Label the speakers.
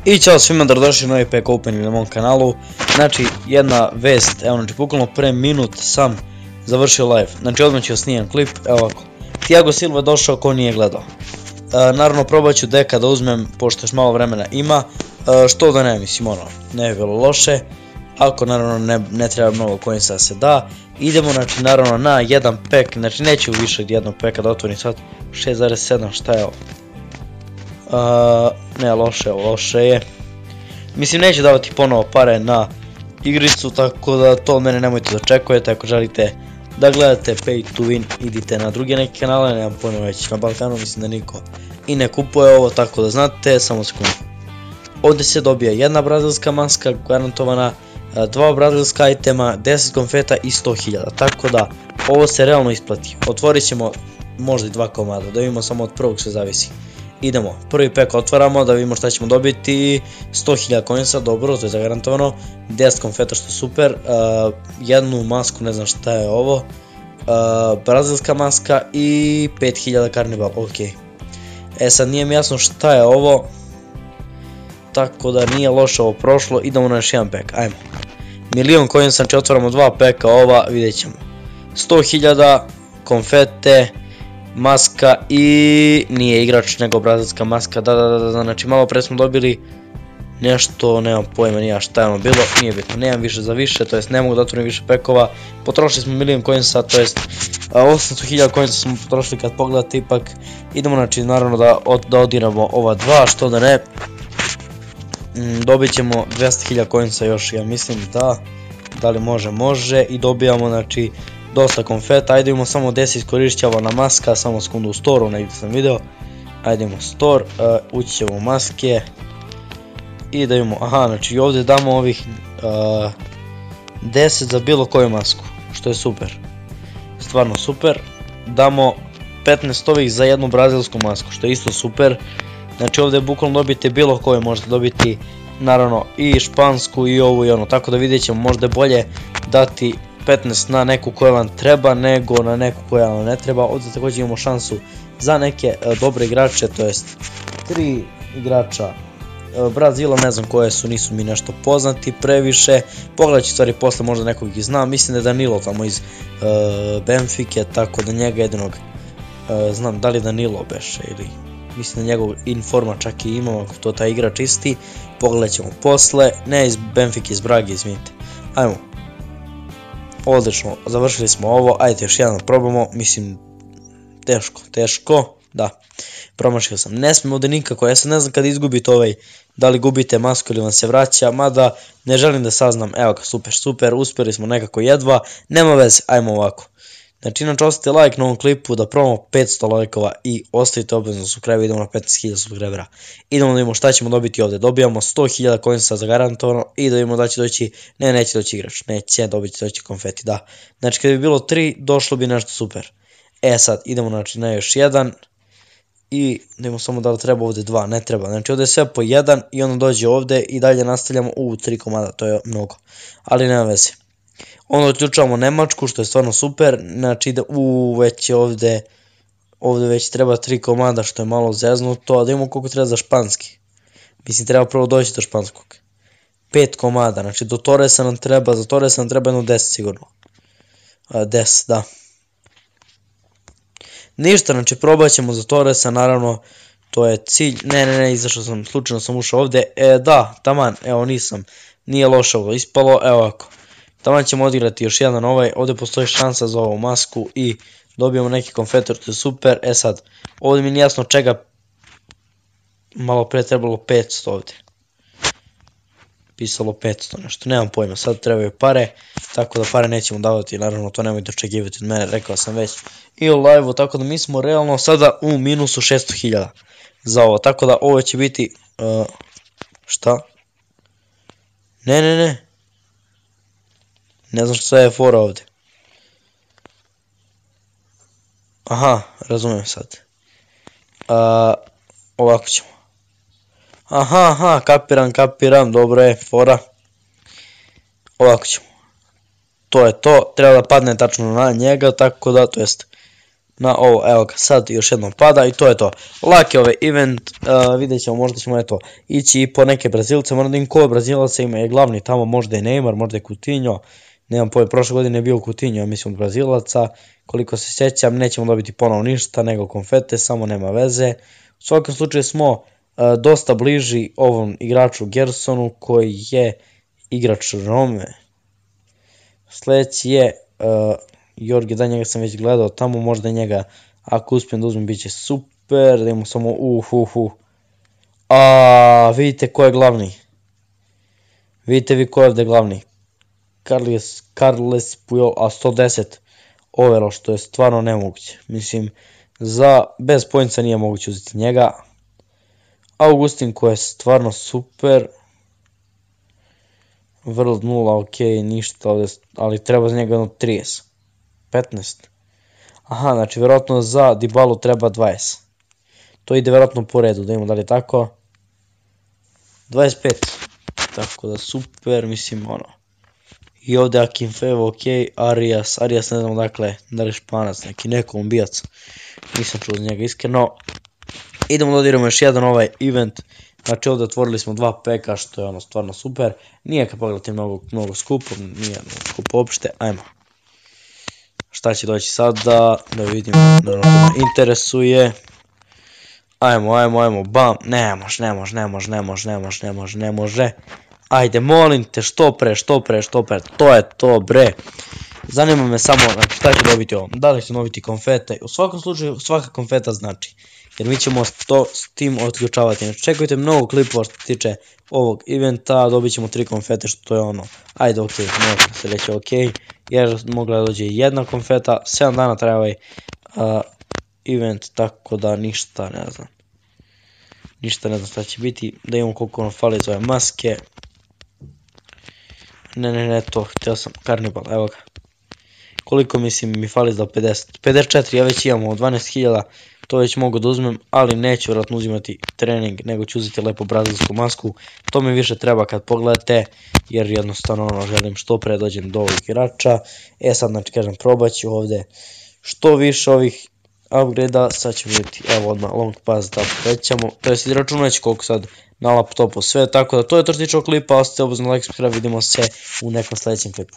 Speaker 1: I ćao svima, dobrodošli u novi pack opening na mom kanalu. Znači, jedna vest, evo, znači, bukvalno pre minut sam završio live. Znači, odmah ću snimam klip, evo ovako. Thiago Silva je došao ko nije gledao. Naravno, probat ću deka da uzmem, pošto još malo vremena ima. Što da ne, mislim, ono, ne bi bilo loše. Ako, naravno, ne treba mnogo coinsa da se da. Idemo, znači, naravno, na jedan pack, znači, neću više od jednog packa da otvorim sad. 6,7, šta je ovo? Ne, loše je. Mislim, neću davati ponovo pare na igricu, tako da to od mene nemojte da očekujete. Ako želite da gledate pay to win, idite na druge neke kanale, nemam pojma, već na Balkanu mislim da niko i ne kupuje ovo, tako da znate, samo sekundu. Ovdje se dobija jedna brazilska maska garantovana, dva brazilska itema, 10 konfeta i 100.000, tako da ovo se realno isplati. Otvorit ćemo možda i dva komada, da vidimo samo od prvog sve zavisi. Idemo, prvi pack otvaramo da vidimo šta ćemo dobiti. 100.000 coinsa, dobro, to je zagarantovano. 10 konfeta, što je super. Jednu masku, ne znam šta je ovo. Brazilska maska i 5.000 karnival, ok. Sad nije mi jasno šta je ovo, tako da nije loše ovo prošlo. Idemo na još jedan pack, ajmo. Milion coinsa, znači otvaramo dva packa ova, vidjet ćemo. 100.000 konfete, maska i nije igrač nego brazilska maska, da, znači malo pre smo dobili nešto, nemam pojma nija šta je ono bilo, nije bitno, nemam više za više, to jest ne mogu da otvorim više pekova, potrošili smo milion coinsa, to jest 800.000 coinsa smo potrošili kad pogledate ipak. Idemo, znači naravno da odiramo ova dva, što da ne, dobit ćemo 200.000 coinsa još, ja mislim da li može i dobijamo znači dosta konfeta. Ajde imamo samo 10 iskorišćava na maska, samo sekundu u store, negdje sam video. Ajde imamo store, ući ćemo u maske i da imamo, aha, znači ovdje damo ovih 10 za bilo koju masku, što je super, stvarno super. Damo 15 ovih za jednu brazilsku masku, što je isto super. Znači ovdje bukvalno dobijete bilo koju, možete dobiti naravno i špansku i ovu i ono, tako da vidjet ćemo, možda je bolje dati 15 na neku koja vam treba nego na neku koja vam ne treba. Ovdje također imamo šansu za neke dobre igrače, to jest 3 igrača Brazila, ne znam koje su, nisu mi nešto poznati previše. Pogledat ću stvari posle, možda nekog ih znam, mislim da je Danilo tamo iz Benfike, tako da njega jedinog znam, da li Danilo beše ili mislim da njegov informa čak i imam, ako to taj igrač isti. Pogledat ćemo posle, ne iz Benfike, iz Brage, izvinite. Ajmo. Odlično, završili smo ovo, ajde još jedan probamo, mislim, teško, da, promašio sam, ne smijem ovdje nikako, ja sad ne znam kada izgubite ovaj, da li gubite masku ili vam se vraća, mada ne želim da saznam. Evo ga, super, uspjeli smo nekako jedva, nema veze, ajmo ovako. Znači, inače ostavite like na ovom klipu da probamo 500 lajkova i ostavite obavezno subscribe, idemo na 15.000 subscribera. Idemo da vidimo šta ćemo dobiti ovdje, dobijamo 100.000 coinsa zagarantovano i da vidimo da će doći, neće doći igrač, neće doći konfeti, da. Znači, kada bi bilo 3, došlo bi nešto super. Sad, idemo znači na još jedan i da vidimo samo da li treba ovdje 2, ne treba. Znači, ovdje je sve po 1 i onda dođe ovdje i dalje nastavljamo 3 komada, to je mnogo, ali nema veze. Onda uključavamo Nemačku, što je stvarno super, znači ide već je ovdje već treba 3 komada, što je malo zeznuto, a da imamo koliko treba za španski. Mislim, treba prvo doći do španskog. 5 komada, znači do Torresa nam treba, za Torresa nam treba jedno 10 sigurno. 10, da. Ništa, znači probat ćemo za Torresa, naravno, to je cilj. Ne, izašao sam, slučajno sam ušao ovdje, da, taman, evo nije loše ovo ispalo, evo ovako. Tamo ćemo odigrati još jedan ovaj, ovdje postoji šansa za ovu masku i dobijemo neki konfetor, to je super. Sad, ovdje mi nije jasno čega, malo pre trebalo 500 ovdje. Pisalo 500 nešto, nemam pojma, sad trebaju pare, tako da pare nećemo davati, naravno to nemojte očekivati od mene, rekao sam već i u live-u, tako da mi smo realno sada u minusu 600.000 za ovo, tako da ovo će biti, šta? Ne. Ne znam što je fora ovdje. Aha, razumijem sad. Ovako ćemo. Aha, kapiram, dobro je, fora. Ovako ćemo. To je to, treba da padne tačno na njega, tako da, to jest na ovo, evo ga, sad još jednom pada i to je to. Lak je ovaj event, vidjet ćemo, možda ćemo eto ići i po neke Brazilce, možda im ko Brazilaca ima je glavni tamo, možda je Neymar, možda je Coutinho, nemam pojma, prošle godine je bio Coutinho, ja mislim od Brazilaca, koliko se sjećam, nećemo dobiti ponovo ništa, nego konfete, samo nema veze. U svakom slučaju smo dosta bliži ovom igraču Gersonu koji je igrač Rome. Sljedeći je Jorge, da njega sam već gledao tamo, možda njega ako uspijem da uzmem bit će super, da imamo samo vidite ko je glavni. Vidite vi ko je ovdje glavni. Carles Puyol, a 110 overall, što je stvarno nemoguće. Mislim, bez poinca nije moguće uzeti njega. Augustin koji je stvarno super. Vrlo 0, ok, ništa ovdje, ali treba za njega jedno 30. 15. Aha, znači vjerojatno za Dybalu treba 20. To ide vjerojatno po redu, da imamo da li tako. 25. Tako da super, mislim ono. I ovdje Akinfevo, ok, Arias ne znam dakle, da li je Španac, neki Kolumbijac. Nisam čuo za njega iskreno. Idemo da odiramo još jedan ovaj event. Znači ovdje otvorili smo 2 peka, što je ono stvarno super. Nije kad pogledati mnogo skupo, nije skupo uopšte, ajmo. Šta će doći sada, da vidimo, naravno to me interesuje. Ajmo, bam, ne može. Ajde, molim te, što pre, to je to bre. Zanima me samo šta će dobiti ovo, da li će dobiti konfete, u svakom slučaju svaka konfeta znači. Jer mi ćemo to s tim otključavati, znači čekajte mnogo klipova što se tiče ovog eventa, dobit ćemo 3 konfete što je ono, ajde ok, možda se reći ok, jer mogla da dođe jedna konfeta, 7 dana traje ovaj event, tako da ništa ne znam. Ništa ne znam šta će biti, da imamo koliko nam fali za ove maske. Ne, to, htio sam, Carnival, evo ga. Koliko mislim mi fali za 50, 54, ja već imamo 12.000, to već mogu da uzmem, ali neću vjerojatno uzimati trening, nego ću uzeti lepo brazilsku masku, to mi više treba kad pogledate, jer jednostavno ono želim što pre dođem do ovih igrača. Sad znači kažem probat ću ovdje što više ovih upgrade-a, sad ćemo vidjeti, evo odmah long pass da povećamo, to jest računajući koliko sad na laptopu sve, tako da to je to što se tiče ovog klipa, ostavite obvezno like, subscribe, vidimo se u nekom sljedećem klipu.